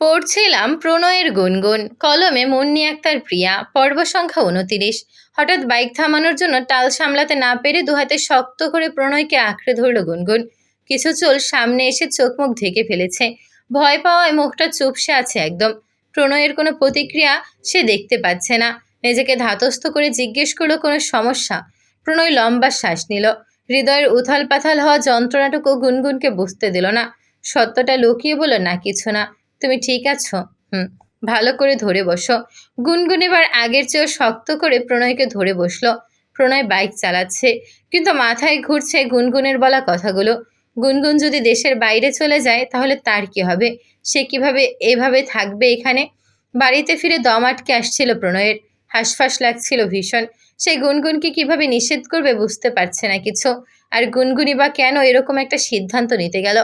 পড়ছিলাম প্রণয়ের গুনগুন, কলমে মুন্নি আক্তার প্রিয়া, পর্ব সংখ্যা 29। হঠাৎ বাইক থামানোর জন্য টাল সামলাতে না পেরে দুহাতে শক্ত করে প্রণয়কে আঁকড়ে ধরল গুনগুন। কিছু চুল সামনে এসে চোখ মুখ ঢেকে ফেলেছে। ভয় পাওয়ায় মুখটা চুপসে আছে একদম। প্রণয়ের কোনো প্রতিক্রিয়া সে দেখতে পাচ্ছে না। নিজেকে ধাতস্থ করে জিজ্ঞেস করলো কোনো সমস্যা। প্রণয় লম্বা শ্বাস নিল। হৃদয়ের উথাল পাথাল হওয়া যন্ত্রণাটুকু গুনগুনকে বুঝতে দিল না। সত্যটা লুকিয়ে বলল, না কিছু না, তুমি ঠিক আছো? ভালো করে ধরে বসো। গুনগুন এবার আগের চেয়েও শক্ত করে প্রণয়কে ধরে বসলো। প্রণয় বাইক চালাচ্ছে, কিন্তু মাথায় ঘুরছে গুনগুনের বলা কথাগুলো। গুনগুন যদি দেশের বাইরে চলে যায় তাহলে তার কি হবে? সে কিভাবে এভাবে থাকবে এখানে? বাড়িতে ফিরে দম আটকে আসছিল প্রণয়ের। হাঁসফাঁস লাগছিল ভীষণ। সে গুনগুনকে কিভাবে নিষেধ করবে বুঝতে পারছে না কিছু। আর গুনগুনই বা কেন এরকম একটা সিদ্ধান্ত নিতে গেল?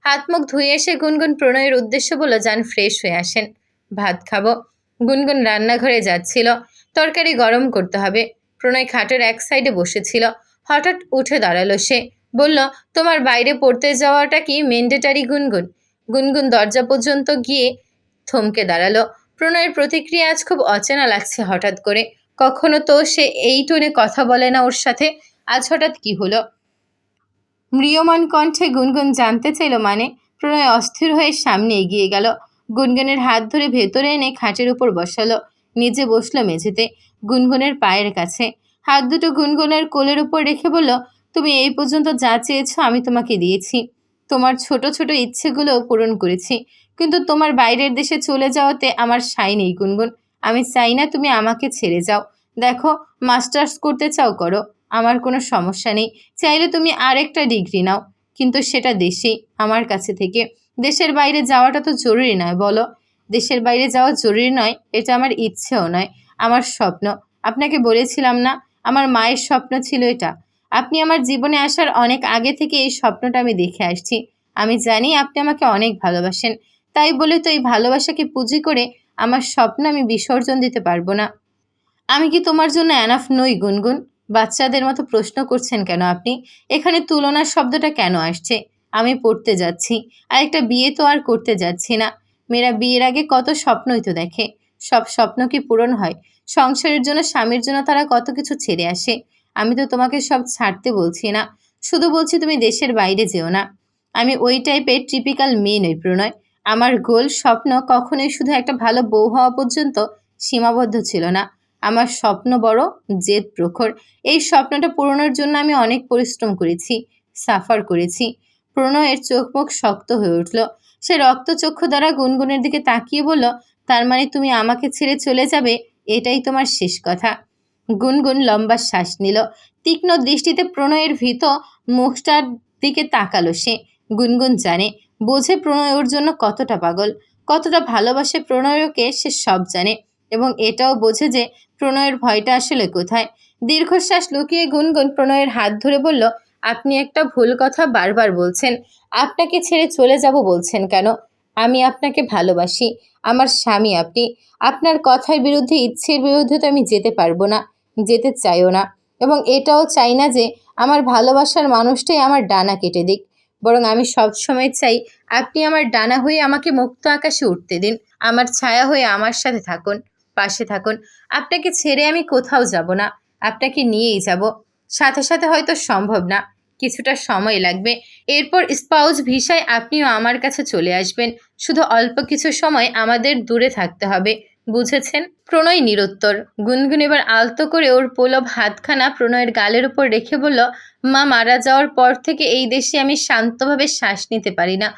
হাত মুখ ধুয়ে এসে গুনগুন প্রণয়ের উদ্দেশ্য বলল, যান ফ্রেশ হয়ে আসেন, ভাত খাবো। গুনগুন রান্নাঘরে যাচ্ছিল। তরকারি গরম করতে হবে। প্রণয় খাটের এক সাইডে বসেছিল। হঠাৎ উঠে দাঁড়ালো সে। বলল, তোমার বাইরে পড়তে যাওয়াটা কি ম্যান্ডেটারি গুনগুন? গুনগুন দরজা পর্যন্ত গিয়ে থমকে দাঁড়ালো। প্রণয়ের প্রতিক্রিয়া আজ খুব অচেনা লাগছে হঠাৎ করে। কখনো তো সে এই টোনে কথা বলে না ওর সাথে। আজ হঠাৎ কি হলো? ম্রিয়মান কণ্ঠে গুনগুন জানতে চাইল মানে। প্রণয় অস্থির হয়ে সামনে এগিয়ে গেল। গুনগুনের হাত ধরে ভেতরে এনে খাটের উপর বসালো। নিজে বসলো মেঝেতে, গুনগুনের পায়ের কাছে। হাত দুটো গুনগুনের কোলের উপর রেখে বলল, তুমি এই পর্যন্ত যা চেয়েছো আমি তোমাকে দিয়েছি। তোমার ছোট ছোট ইচ্ছেগুলোও পূরণ করেছি, কিন্তু তোমার বাইরের দেশে চলে যাওয়াতে আমার সায় নেই গুনগুন। আমি চাই না তুমি আমাকে ছেড়ে যাও। দেখো, মাস্টার্স করতে চাও করো, আমার কোনো সমস্যা নেই। চাইলে তুমি আরেকটা ডিগ্রি নাও, কিন্তু সেটা দেশেই, আমার কাছে থেকে। দেশের বাইরে যাওয়াটা তো জরুরি নয় বলো? দেশের বাইরে যাওয়া জরুরি নয়, এটা আমার ইচ্ছেও নয়, আমার স্বপ্ন। আপনাকে বলেছিলাম না, আমার মায়ের স্বপ্ন ছিল এটা। আপনি আমার জীবনে আসার অনেক আগে থেকে এই স্বপ্নটা আমি দেখে আসছি। আমি জানি আপনি আমাকে অনেক ভালোবাসেন, তাই বলে তো এই ভালোবাসাকে পুঁজি করে আমার স্বপ্ন আমি বিসর্জন দিতে পারবো না। আমি কি তোমার জন্য এনাফ নই গুনগুন? বাচ্চাদের মতো প্রশ্ন করছেন কেন আপনি? এখানে তুলনার শব্দটা কেন আসছে? আমি পড়তে যাচ্ছি, আর একটা বিয়ে তো আর করতে যাচ্ছি না। মেয়েরা বিয়ের আগে কত স্বপ্নই তো দেখে। সব স্বপ্ন কি পূরণ হয়? সংসারের জন্য, স্বামীর জন্য তারা কত কিছু ছেড়ে আসে। আমি তো তোমাকে সব ছাড়তে বলছি না, শুধু বলছি তুমি দেশের বাইরে যেও না। আমি ওই টাইপের টিপিক্যাল মেয়ে নই প্রণয়। আমার গোল, স্বপ্ন কখনোই শুধু একটা ভালো বউ হওয়া পর্যন্ত সীমাবদ্ধ ছিল না। আমার স্বপ্ন বড়, জেদ প্রখর। এই স্বপ্নটা পূরণের জন্য আমি অনেক পরিশ্রম করেছি, সাফার করেছি। প্রণয়ের চোখ মুখ শক্ত হয়ে উঠল। সে রক্তচক্ষু দ্বারা গুনগুনের দিকে তাকিয়ে বলল, তার মানে তুমি আমাকে ছেড়ে চলে যাবে, এটাই তোমার শেষ কথা? গুনগুন লম্বা শ্বাস নিল। তীক্ষ্ণ দৃষ্টিতে প্রণয়ের ভীত মুখটার দিকে তাকালো সে। গুনগুন জানে, বোঝে প্রণয় ওর জন্য কতটা পাগল, কতটা ভালোবাসে প্রণয়কে সে সব জানে। এবং এটাও বোঝে যে প্রণয়ের ভয়টা আসলে কোথায়। দীর্ঘশ্বাস লুকিয়ে গুনগুন প্রণয়ের হাত ধরে বলল, আপনি একটা ভুল কথা বারবার বলছেন। আপনাকে ছেড়ে চলে যাব বলছেন কেন? আমি আপনাকে ভালোবাসি, আমার স্বামী আপনি। আপনার কথার বিরুদ্ধে, ইচ্ছের বিরুদ্ধে তো আমি যেতে পারবো না, যেতে চাইও না। এবং এটাও চাই না যে আমার ভালোবাসার মানুষটাই আমার ডানা কেটে দিক। বরং আমি সবসময় চাই আপনি আমার ডানা হয়ে আমাকে মুক্ত আকাশে উঠতে দিন, আমার ছায়া হয়ে আমার সাথে থাকুন, পাশে থাকুন। আপনাকে ছেড়ে আমি কোথাও যাব না, আপনাকে নিয়েই যাব। সাথে সাথে হয়তো সম্ভব না, কিছুটা সময় লাগবে। এরপর স্পাউস ভিসায় আপনিও আমার কাছে চলে আসবেন। শুধু অল্প কিছু সময় আমাদের দূরে থাকতে হবে, বুঝেছেন? প্রণয় নিরুত্তর। গুনগুন এবার আলতো করে ওর পোলভ হাতখানা প্রণয়ের গালের উপর রেখে বলল, মা মারা যাওয়ার পর থেকে এই দেশে আমি শান্তভাবে শ্বাস নিতে পারি না।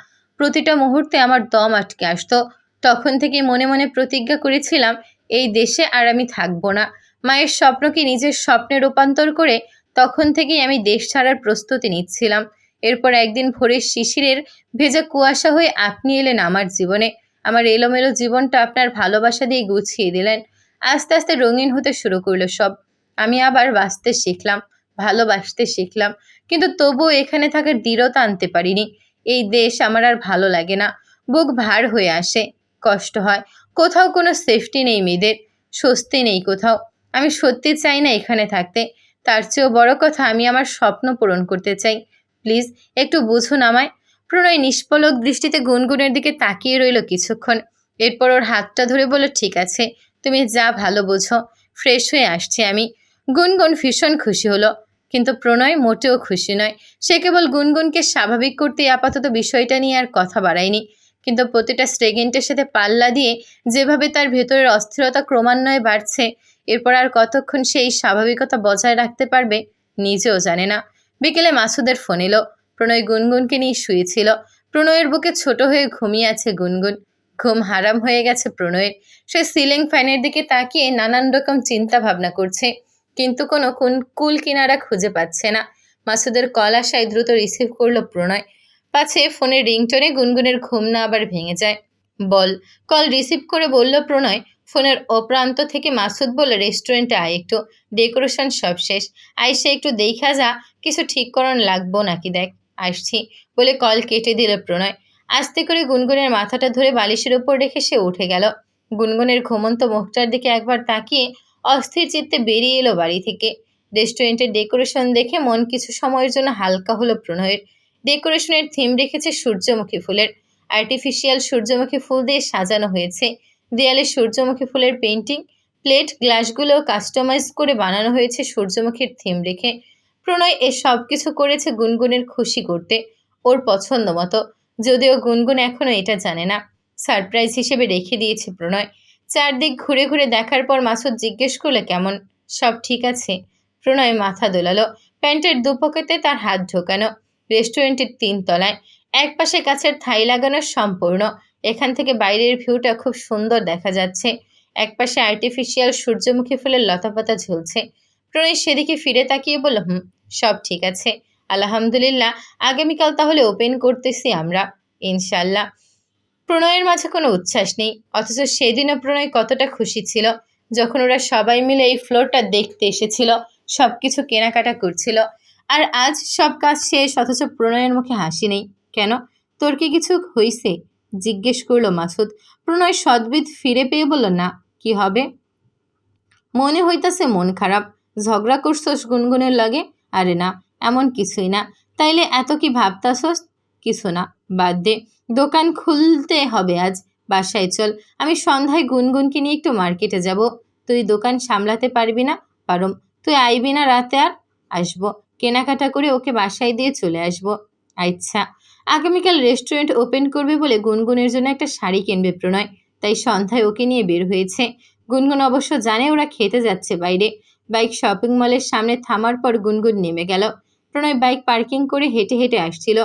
প্রতিটা মুহূর্তে আমার দম আটকে আসতো। তখন থেকে মনে মনে প্রতিজ্ঞা করেছিলাম, এই দেশে আর আমি থাকবো না। মায়ের স্বপ্নকে নিজের স্বপ্নে রূপান্তর করে তখন থেকেই আমি দেশ ছাড়ার প্রস্তুতি নিচ্ছিলাম। এরপর একদিন ভোরের শিশিরের ভেজা কুয়াশা হয়ে আপনি এলেন আমার জীবনে। আমার এলোমেলো জীবনটা আপনার ভালোবাসা দিয়ে গুছিয়ে দিলেন। আস্তে আস্তে রঙিন হতে শুরু করলো সব। আমি আবার বাঁচতে শিখলাম, ভালোবাসতে শিখলাম, কিন্তু তবুও এখানে থাকার দৃঢ়তা আনতে পারিনি। এই দেশ আমার আর ভালো লাগে না। বুক ভার হয়ে আসে, কষ্ট হয়। কোথাও কোনো সেফটি নেই মেয়েদের, স্বস্তি নেই কোথাও। আমি সত্যি চাই না এখানে থাকতে। তার চেয়েও বড় কথা, আমি আমার স্বপ্ন পূরণ করতে চাই। প্লিজ একটু বুঝুন আমায়। প্রণয় নিষ্পলক দৃষ্টিতে গুনগুনের দিকে তাকিয়ে রইল কিছুক্ষণ। এরপর ওর হাতটা ধরে বলল, ঠিক আছে, তুমি যা ভালো বোঝো, ফ্রেশ হয়ে আসছি আমি। গুনগুন ভীষণ খুশি হলো, কিন্তু প্রণয় মোটেও খুশি নয়। সে কেবল গুনগুনকে স্বাভাবিক করতে আপাতত বিষয়টা নিয়ে আর কথা বাড়ায়নি, কিন্তু প্রতিটা সেকেন্ডের সাথে পাল্লা দিয়ে যেভাবে তার ভেতরের অস্থিরতা ক্রমান্বয়ে বাড়ছে, এরপর আর কতক্ষণ সে এই স্বাভাবিকতা বজায় রাখতে পারবে নিজেও জানে না। বিকেলে মাসুদের ফোন এলো। প্রণয় গুনগুনকে নিয়ে শুয়েছিল। প্রণয়ের বুকে ছোট হয়ে ঘুমিয়ে আছে গুনগুন। ঘুম হারাম হয়ে গেছে প্রণয়ের। সে সিলিং ফ্যানের দিকে তাকিয়ে নানান রকম চিন্তা ভাবনা করছে, কিন্তু কোনো কুল কিনারা খুঁজে পাচ্ছে না। মাসুদের কল আসায় দ্রুত রিসিভ করলো প্রণয়, পাছে ফোনের রিংটোনে গুনগুনের ঘুম না আবার ভেঙে যায়। বল। কল রিসিভ করে বলল প্রণয়। ফোনের অপ্রান্ত থেকে মাসুদ বলল, রেস্টুরেন্টে আয় একটু, ডেকোরেশন সব শেষ, আইসে একটু দেখা যা, কিছু ঠিক করণ লাগবো নাকি দেখ। আসছি বলে কল কেটে দিল প্রণয়। আস্তে করে গুনগুনের মাথাটা ধরে বালিশের ওপর রেখে সে উঠে গেল। গুনগুনের ঘুমন্ত মুখটার দিকে একবার তাকিয়ে অস্থির চিত্তে বেরিয়ে এলো বাড়ি থেকে। রেস্টুরেন্টের ডেকোরেশন দেখে মন কিছু সময়ের জন্য হালকা হলো প্রণয়ের। ডেকোরেশনের থিম রেখেছে সূর্যমুখী ফুলের। আর্টিফিশিয়াল সূর্যমুখী ফুল দিয়ে সাজানো হয়েছে। দেয়ালে সূর্যমুখী ফুলের পেন্টিং, প্লেট গ্লাসগুলোও কাস্টমাইজ করে বানানো হয়েছে সূর্যমুখীর থিম রেখে। প্রণয় এ সব কিছু করেছে গুনগুনের খুশি করতে, ওর পছন্দ মতো, যদিও গুনগুন এখনও এটা জানে না। সারপ্রাইজ হিসেবে রেখে দিয়েছে প্রণয়। চারদিক ঘুরে ঘুরে দেখার পর মাসুদ জিজ্ঞেস করলে, কেমন, সব ঠিক আছে? প্রণয় মাথা দোলালো। প্যান্টের দুপকেতে তার হাত ঢোকানো। রেস্টুরেন্টের 3 তলায়, এক পাশে কাছের থাই লাগানো সম্পূর্ণ। এখান থেকে বাইরের ভিউটা খুব সুন্দর দেখা যাচ্ছে। এক পাশে আর্টিফিশিয়াল সূর্যমুখী ফুলের লতাপাতা ঝুলছে। প্রণয় সেদিকে ফিরে তাকিয়ে বলল, সব ঠিক আছে, আলহামদুলিল্লাহ। আগামীকাল তাহলে ওপেন করতেছি আমরা, ইনশাল্লাহ। প্রণয়ের মাঝে কোনো উচ্ছ্বাস নেই, অথচ সেদিনও প্রণয় কতটা খুশি ছিল যখন ওরা সবাই মিলে এই ফ্লোরটা দেখতে এসেছিল, সব কিছু কেনাকাটা করছিল। আর আজ সব কাজ শেষ, অথচ প্রণয়ের মুখে হাসি নেই। কেন, তোর কি কিছু হইছে? জিজ্ঞেস করলো মাসুদ। প্রণয় সদ্বিদ ফিরে পেয়ে বলল, না, কি হবে? মনে হইতাছে মন খারাপ। ঝগড়া করছস গুনগুনের লাগে? আরে না, এমন কিছুই না। তাইলে এত কি ভাবতাছস? কিছু না, বাদ দে। দোকান খুলতে হবে আজ, বাসায় চল। আমি সন্ধ্যায় গুনগুনকে নিয়ে একটু মার্কেটে যাব। তুই দোকান সামলাতে পারবি না? পারম। তুই আইবি না রাতে? আর আসবো, কেনাকাটা করে ওকে বাসায় দিয়ে চলে আসবো। আচ্ছা। আগামীকাল রেস্টুরেন্ট ওপেন করবে বলে গুনগুনের জন্য একটা শাড়ি কিনবে প্রণয়, তাই সন্ধ্যায় ওকে নিয়ে বের হয়েছে। গুনগুন অবশ্য জানে ওরা খেতে যাচ্ছে বাইরে। বাইক শপিং মলের সামনে থামার পর গুনগুন নেমে গেল। প্রণয় বাইক পার্কিং করে হেঁটে হেঁটে আসছিল।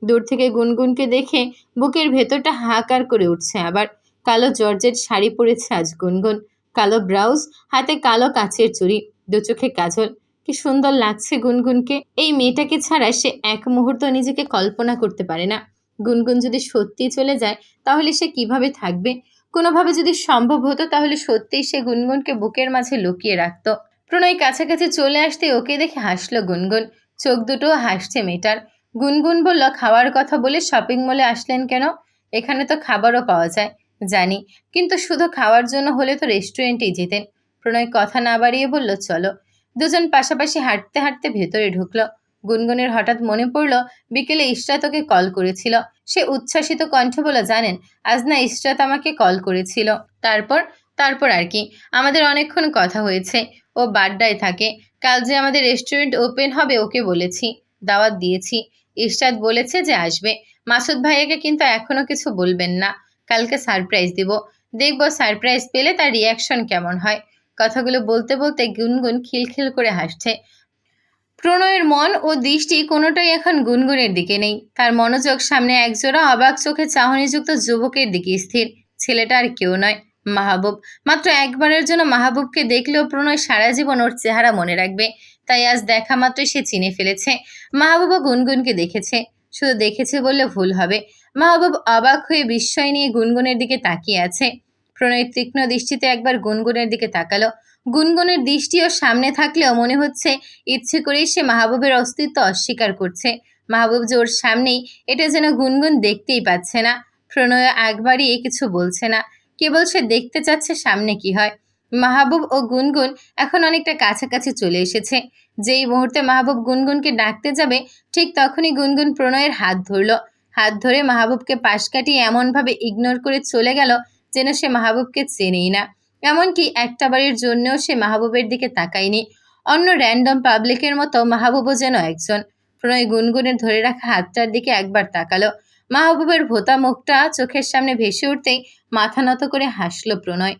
দূর থেকে গুনগুনকে দেখে বুকের ভেতরটা হাহাকার করে উঠছে আবার। কালো জর্জেট শাড়ি পরেছে আজ গুনগুন, কালো ব্লাউজ, হাতে কালো কাচের চুড়ি, দু চোখে কাজল। কি সুন্দর লাগছে গুনগুনকে। এই মেয়েটাকে ছাড়া সে এক মুহূর্ত নিজেকে কল্পনা করতে পারে না। গুনগুন যদি সত্যিই চলে যায় তাহলে সে কিভাবে থাকবে? কোনোভাবে যদি সম্ভব হতো তাহলে সত্যিই সে গুনগুনকে বুকের মাঝে লুকিয়ে রাখত। প্রণয় কাছাকাছি চলে আসতে ওকে দেখে হাসলো গুনগুন। চোখ দুটোও হাসছে মেয়েটার। গুনগুন বলল, খাওয়ার কথা বলে শপিং মলে আসলেন কেন? এখানে তো খাবারও পাওয়া যায়। জানি, কিন্তু শুধু খাওয়ার জন্য হলে তো রেস্টুরেন্টেই যেতেন। প্রণয় কথা না বাড়িয়ে বলল, চলো। দুজন পাশাপাশি হাঁটতে হাঁটতে ভেতরে ঢুকলো। গুনগুনের হঠাৎ মনে পড়ল বিকেলে ইশরাত ওকে কল করেছিল। সে উচ্ছ্বাসিত কণ্ঠে বলল, জানেন, আজ না ইশরাত আমাকে কল করেছিল। তারপর? তারপর আর কি, আমাদের অনেকক্ষণ কথা হয়েছে। ও বাড্ডায় থাকে। কাল যে আমাদের রেস্টুরেন্ট ওপেন হবে ওকে বলেছি, দাওয়াত দিয়েছি। ইশরাত বলেছে যে আসবে। মাসুদ ভাইয়াকে কিন্তু এখনো কিছু বলবেন না, কালকে সারপ্রাইজ দিব। দেখব সারপ্রাইজ পেলে তার রিয়াকশন কেমন হয়। কথাগুলো বলতে বলতে গুনগুন খিলখিল করে হাসছে। প্রণয়ের মন ও দৃষ্টি কোনোটাই এখন গুনগুনের দিকে নেই। তার মনোযোগ সামনে একজোড়া অবাক চোখে চাহনিযুক্ত যুবকের দিকে স্থির। ছেলেটা আর কেউ নয়, মাহবুব। মাত্র একবারের জন্য মাহবুবকে দেখলেও প্রণয় সারা জীবন ওর চেহারা মনে রাখবে। তাই আজ দেখা মাত্রই সে চিনে ফেলেছে। মাহবুবও গুনগুনকে দেখেছে, শুধু দেখেছে বললে ভুল হবে। মাহবুব অবাক হয়ে বিস্ময় নিয়ে গুনগুনের দিকে তাকিয়ে আছে। প্রণয় তীক্ষ্ণ দৃষ্টিতে একবার গুনগুনের দিকে তাকালো। গুনগুনের দৃষ্টিও সামনে থাকলেও মনে হচ্ছে ইচ্ছে করেই সে মাহবুবের অস্তিত্ব অস্বীকার করছে। মাহবুব যে ওর সামনেই, এটা যেন গুনগুন দেখতেই পাচ্ছে না। প্রণয় একবারই কিছু বলছে না, কেবল সে দেখতে চাচ্ছে সামনে কি হয়। মাহবুব ও গুনগুন এখন অনেকটা কাছাকাছি চলে এসেছে। যেই মুহূর্তে মাহবুব গুনগুনকে ডাকতে যাবে ঠিক তখনই গুনগুন প্রণয়ের হাত ধরল। হাত ধরে মাহবুবকে পাশ কাটিয়ে এমনভাবে ইগনোর করে চলে গেল যেন সে মাহবুবকে চেনেই না। এমনকি একটা বারের জন্যও সে মাহবুবের দিকে তাকায়নি। অন্য র্যান্ডম পাবলিকের মতো মাহবুবও যেন একজন। প্রণয় গুনগুনের ধরে রাখা হাতটার দিকে একবার তাকালো। মাহবুবের ভোঁতা মুখটা চোখের সামনে ভেসে উঠতেই মাথা নত করে হাসল প্রণয়।